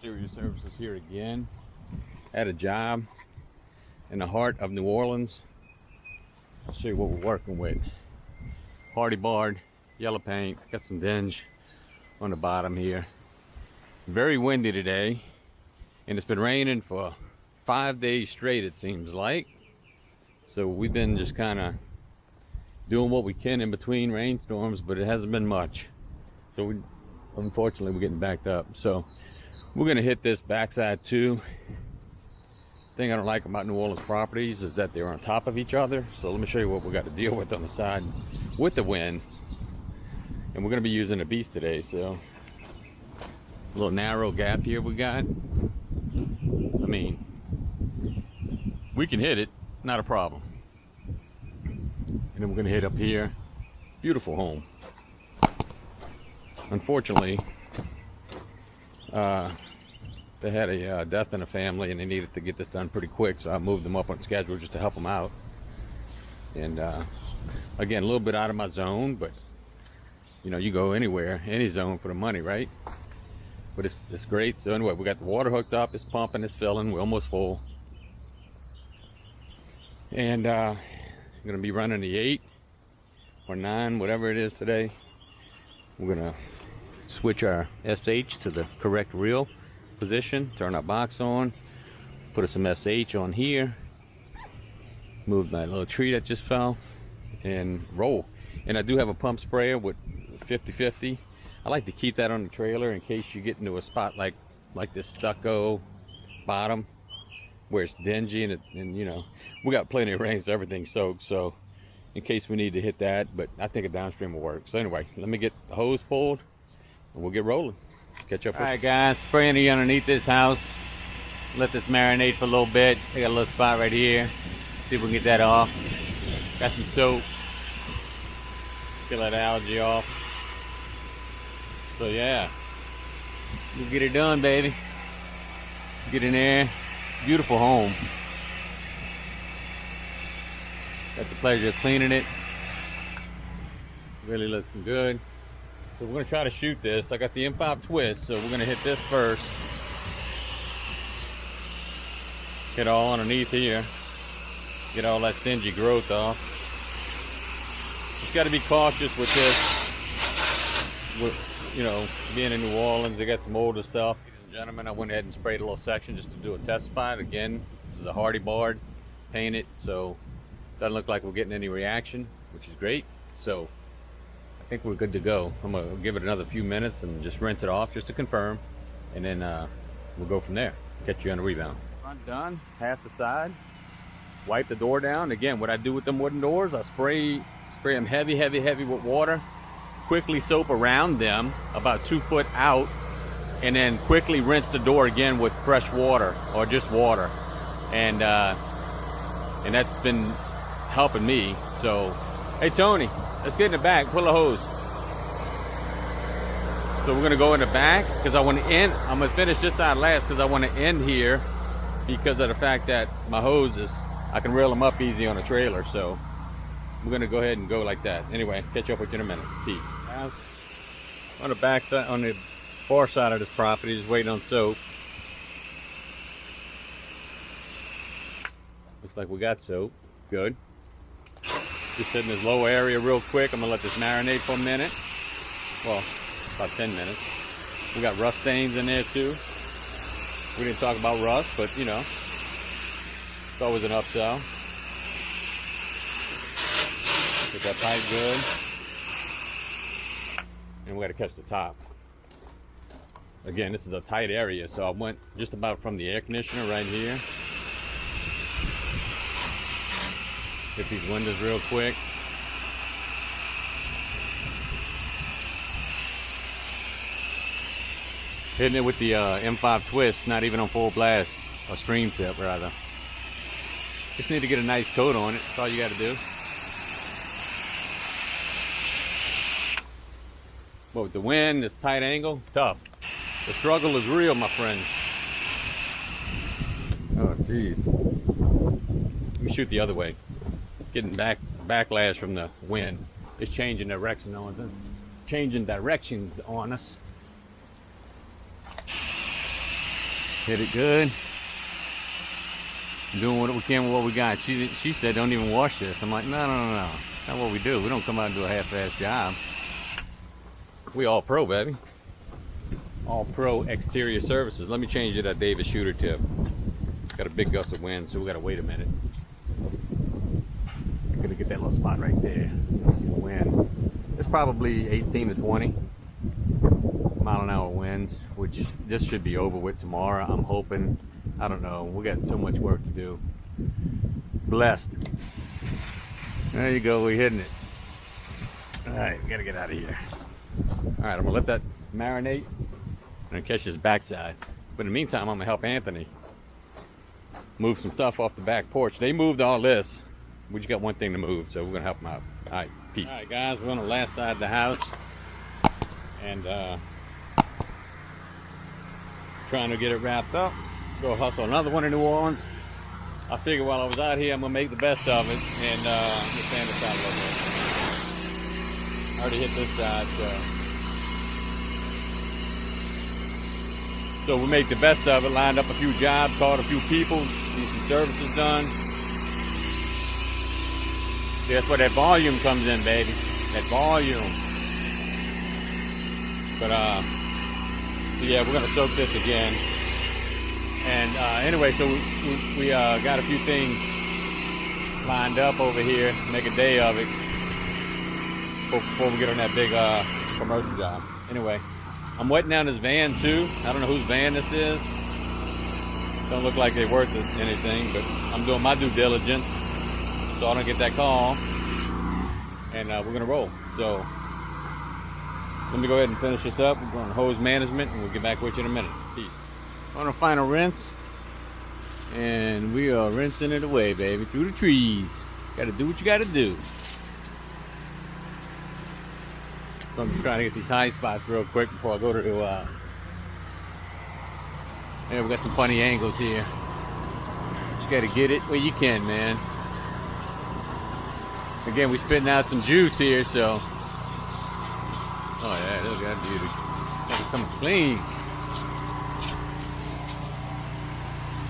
Exterior Services here again at a job in the heart of New Orleans. I'll show you what we're working with. Hardy board, yellow paint, got some dinge on the bottom here. Very windy today, and it's been raining for 5 days straight, it seems like. So we've been just kind of doing what we can in between rainstorms, but it hasn't been much. So unfortunately we're getting backed up. So we're gonna hit this backside too. Thing I don't like about New Orleans properties is that they're on top of each other. So let me show you what we got to deal with on the side with the wind. And we're gonna be using a beast today. So a little narrow gap here we got. I mean, we can hit it, not a problem. And then we're gonna hit up here. Beautiful home. Unfortunately, they had a death in the family and they needed to get this done pretty quick, so I moved them up on schedule just to help them out. And again, a little bit out of my zone, but you know, you go anywhere, any zone for the money, right? But it's great. So anyway, we got the water hooked up, it's pumping, it's filling, we're almost full. And I'm gonna be running the 8 or 9, whatever it is today. We're gonna switch our SH to the correct reel position, turn our box on, put some SH on here, move that little tree that just fell, and roll. And I do have a pump sprayer with 50/50. I like to keep that on the trailer in case you get into a spot like this stucco bottom where it's dingy and you know, we got plenty of rain, so everything's soaked, so in case we need to hit that, but I think a downstream will work. So anyway, let me get the hose pulled and we'll get rolling. Catch up. All right guys, spraying the underneath this house. Let this marinate for a little bit. I got a little spot right here. See if we can get that off. Got some soap. Get that algae off. So yeah, we'll get it done, baby. Get in there. Beautiful home. Got the pleasure of cleaning it. Really looking good. So we're gonna try to shoot this. I got the M5 twist, so we're gonna hit this first. Get all underneath here. Get all that stingy growth off. Just gotta be cautious with this. With, you know, being in New Orleans, they got some older stuff. Ladies and gentlemen, I went ahead and sprayed a little section just to do a test spot. Again, this is a hardy board, painted, so doesn't look like we're getting any reaction, which is great. So I think we're good to go. I'm gonna give it another few minutes and just rinse it off just to confirm, and then we'll go from there. Catch you on the rebound. Front done, half the side. Wipe the door down. Again, what I do with them wooden doors, I spray them heavy with water. Quickly soap around them about 2 foot out, and then quickly rinse the door again with fresh water or just water, and that's been helping me. So hey Tony, let's get in the back, pull a hose. So we're gonna go in the back because I want to end. I'm gonna finish this side last because I want to end here because of the fact that my hoses, I can reel them up easy on a trailer. So we're gonna go ahead and go like that. Anyway, catch up with you in a minute. Peace. On the back side, on the far side of this property, just waiting on soap. Looks like we got soap. Good. Just sit in this low area real quick. I'm gonna let this marinate for a minute. Well, about 10 minutes. We got rust stains in there too. We didn't talk about rust, but you know, it's always an upsell. Get that pipe good. And we gotta catch the top. Again, this is a tight area, so I went just about from the air conditioner right here. Hit these windows real quick. Hitting it with the M5 twist, not even on full blast, or stream tip rather. Just need to get a nice coat on it, that's all you gotta do. But with the wind, this tight angle, it's tough. The struggle is real, my friends. Oh, jeez. Let me shoot the other way. Getting backlash from the wind. It's changing direction on us. Hit it good. Doing what we can with what we got. She said don't even wash this. I'm like, no. That's not what we do. We don't come out and do a half-ass job. We all pro, baby. All pro exterior services. Let me change it at Davis shooter tip. Got a big gust of wind, so we gotta wait a minute. I'm gonna get that little spot right there. Let's see the wind. It's probably 18 to 20 mile-an-hour winds, which this should be over with tomorrow. I'm hoping. I don't know. We got so much work to do. Blessed. There you go. We're hitting it. All right, we gotta get out of here. All right, I'm gonna let that marinate and catch his backside. But in the meantime, I'm gonna help Anthony move some stuff off the back porch. They moved all this. We just got one thing to move, so we're gonna help him out. All right, peace. All right, guys, we're on the last side of the house, and trying to get it wrapped up. Go hustle another one in New Orleans. I figured while I was out here, I'm gonna make the best of it and sand this out a little bit. I already hit this side, so we make the best of it. Lined up a few jobs, called a few people, need some services done. See, that's where that volume comes in, baby. That volume. But so yeah, we're gonna soak this again. And anyway, so we got a few things lined up over here, make a day of it before we get on that big commercial job. Anyway, I'm wetting down this van too. I don't know whose van this is. Don't look like they're worth anything, but I'm doing my due diligence so I don't get that call. And we're gonna roll. So let me go ahead and finish this up. We're going to hose management, and we'll get back with you in a minute. Peace. On a final rinse, and we are rinsing it away, baby, through the trees. Gotta do what you gotta do. So I'm just trying to get these high spots real quick before I go to yeah, we got some funny angles here. You gotta get it where you can, man. Again, we spitting out some juice here, so. Oh yeah, look at that beauty. Gotta come clean.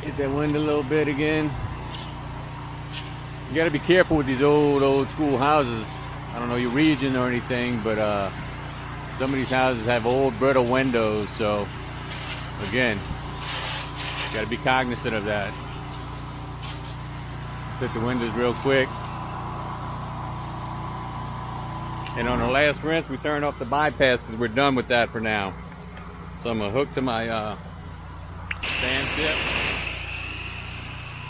Hit that wind a little bit again. You gotta be careful with these old school houses. I don't know your region or anything, but some of these houses have old brittle windows, so again, you gotta be cognizant of that. Hit the windows real quick. And on the last rinse, we turned off the bypass because we're done with that for now. So I'm gonna hook to my sand tip.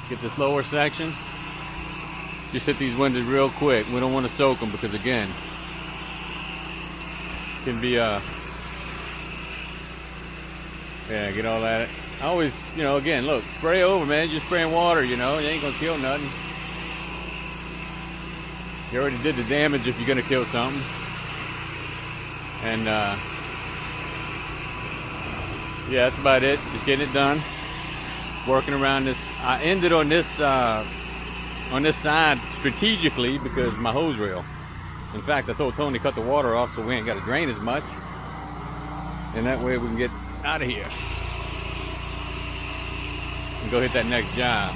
Get this lower section. Just hit these windows real quick. We don't want to soak them because again, it can be yeah, get all that. I always, you know, again, look, spray over, man. Just spraying water, you know, you ain't gonna kill nothing. You already did the damage if you're gonna kill something. And yeah, that's about it. Just getting it done. Working around this. I ended on this side strategically because my hose reel. In fact, I told Tony to cut the water off so we ain't got to drain as much, and that way we can get out of here and go hit that next job.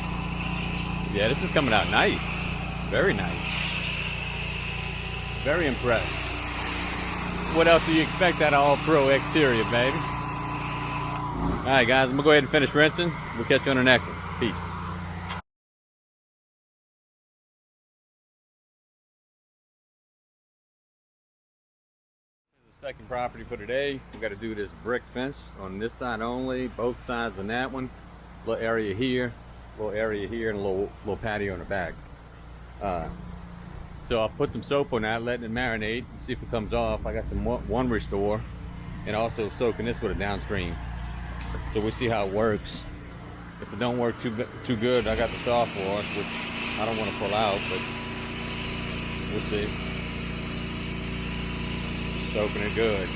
Yeah, this is coming out nice. Very nice. Very impressed. What else do you expect out of all pro exterior, baby? Alright guys, I'm gonna go ahead and finish rinsing. We'll catch you on the next one. Peace. This is the second property for today. We gotta do this brick fence on this side only, both sides on that one. Little area here, and a little patio in the back. So I'll put some soap on that, letting it marinate and see if it comes off. I got some one restore and also soaking this with a downstream. So we'll see how it works. If it don't work too good, I got the soft wash, which I don't want to pull out, but we'll see. Soaking it good.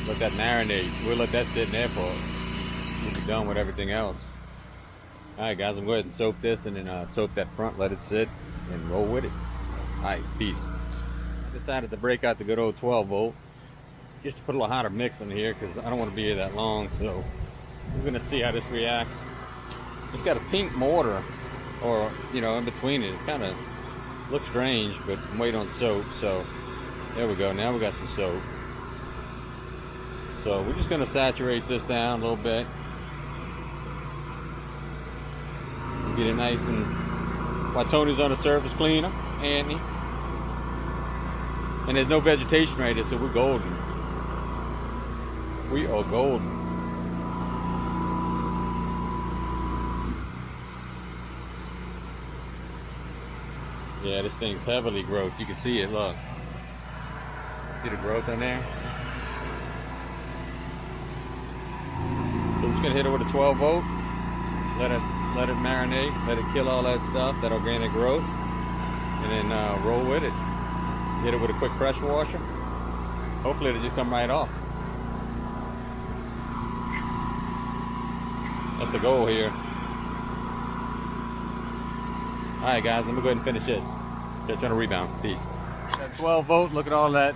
Let that marinate. We'll let that sit in there for. We'll be done with everything else. Alright guys, I'm going to go ahead and soak this and then soak that front, let it sit, and roll with it. Alright, peace. I decided to break out the good old 12 volt. just to put a little hotter mix in here because I don't want to be here that long. So we're gonna see how this reacts. It's got a pink mortar, or you know, in between it. It's kind of looks strange, but I'm waiting on soap. So there we go. Now we got some soap. So we're just gonna saturate this down a little bit, get it nice and while Tony's on the surface cleaner, Anthony. And there's no vegetation right here, so we're golden. We are golden. Yeah, this thing's heavily growth. You can see it, look. See the growth on there? So we're just gonna hit it with a 12 volt. Let it marinate, let it kill all that stuff, that organic growth, and then roll with it. Hit it with a quick pressure washer. Hopefully it'll just come right off. That's the goal here. Alright guys, let me go ahead and finish this. Just trying to rebound. Peace. That 12 volt, look at all that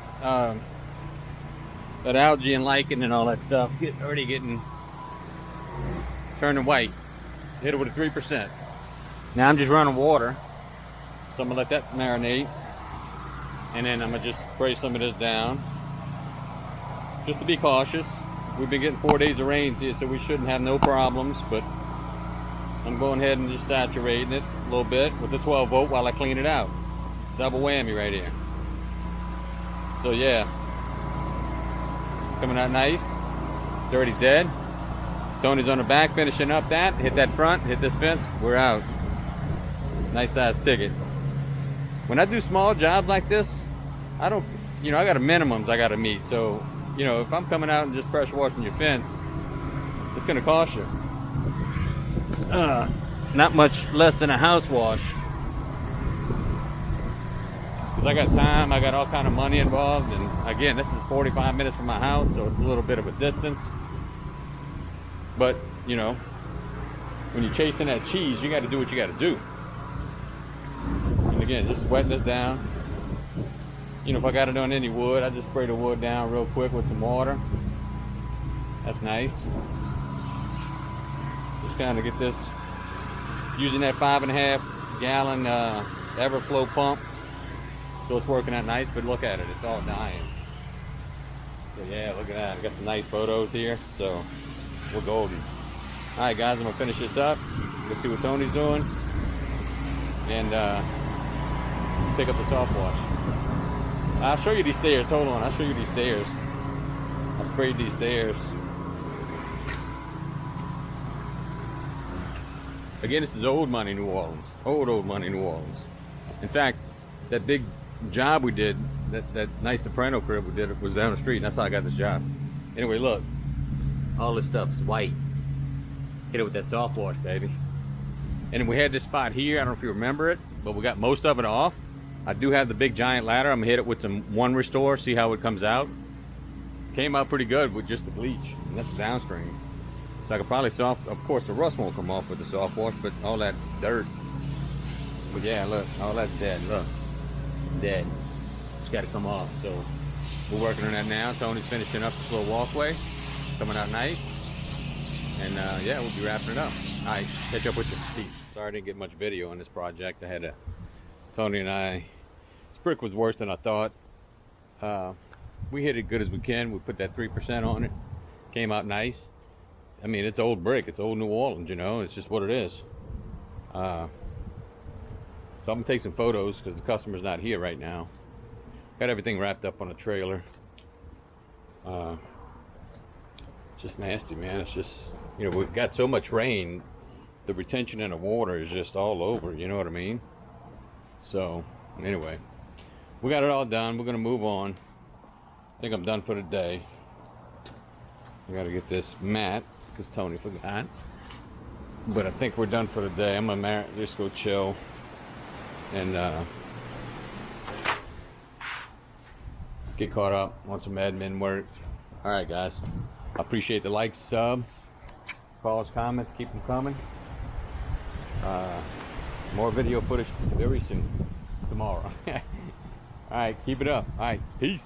that algae and lichen and all that stuff already getting turning white. Hit it with a 3%. Now I'm just running water, so I'm gonna let that marinate, and then I'm gonna just spray some of this down, just to be cautious. We've been getting 4 days of rains here, so we shouldn't have no problems. But I'm going ahead and just saturating it a little bit with the 12 volt while I clean it out. Double whammy right here. So yeah, coming out nice. It's already dead. Tony's on the back finishing up that. Hit that front, hit this fence, we're out. Nice size ticket. When I do small jobs like this, I don't, you know, I got a minimums I got to meet. So, you know, if I'm coming out and just pressure washing your fence, it's going to cost you. Not much less than a house wash. Because I got time, I got all kind of money involved. And again, this is 45 minutes from my house, so it's a little bit of a distance. But, you know, when you're chasing that cheese, you got to do what you got to do. And again, just wetting this down. You know, if I got it on any wood, I just spray the wood down real quick with some water. That's nice. Just kind of get this, using that 5.5 gallon Everflow pump. So it's working out nice, but look at it, it's all dying. So yeah, look at that. I got some nice photos here, so we're golden. Alright guys, I'm gonna finish this up. Let's see what Tony's doing. And pick up the soft wash. I'll show you these stairs. Hold on, I'll show you these stairs. I sprayed these stairs. Again, this is old money New Orleans. Old money New Orleans. In fact, that big job we did, that nice soprano crib we did, was down the street, and that's how I got this job. Anyway, look. All this stuff is white. Hit it with that soft wash, baby. And then we had this spot here, I don't know if you remember it, but we got most of it off. I do have the big giant ladder. I'm gonna hit it with some one restore, see how it comes out. Came out pretty good with just the bleach, and that's the downstream. So I could probably soft, of course the rust won't come off with the soft wash, but all that dirt. But yeah, look, all that's dead, look. Dead. It's gotta come off, so we're working on that now. Tony's finishing up this little walkway. Coming out nice. And yeah, we'll be wrapping it up. Alright, catch up with you. Peace. Sorry I didn't get much video on this project. Tony and I, this brick was worse than I thought. We hit it good as we can. We put that 3% on it. Came out nice. I mean, it's old brick. It's old New Orleans, you know. It's just what it is. So I'm going to take some photos because the customer's not here right now. Got everything wrapped up on a trailer. Just nasty, man. It's just, you know, we've got so much rain, the retention in the water is just all over, you know what I mean? So anyway, we got it all done. We're gonna move on. I think I'm done for the day. I gotta get this mat because Tony forgot, but I think we're done for the day. I'm gonna just go chill and get caught up on some admin work. All right guys, I appreciate the likes, sub, calls, comments, keep them coming. More video footage very soon, tomorrow. All right, keep it up. All right, peace.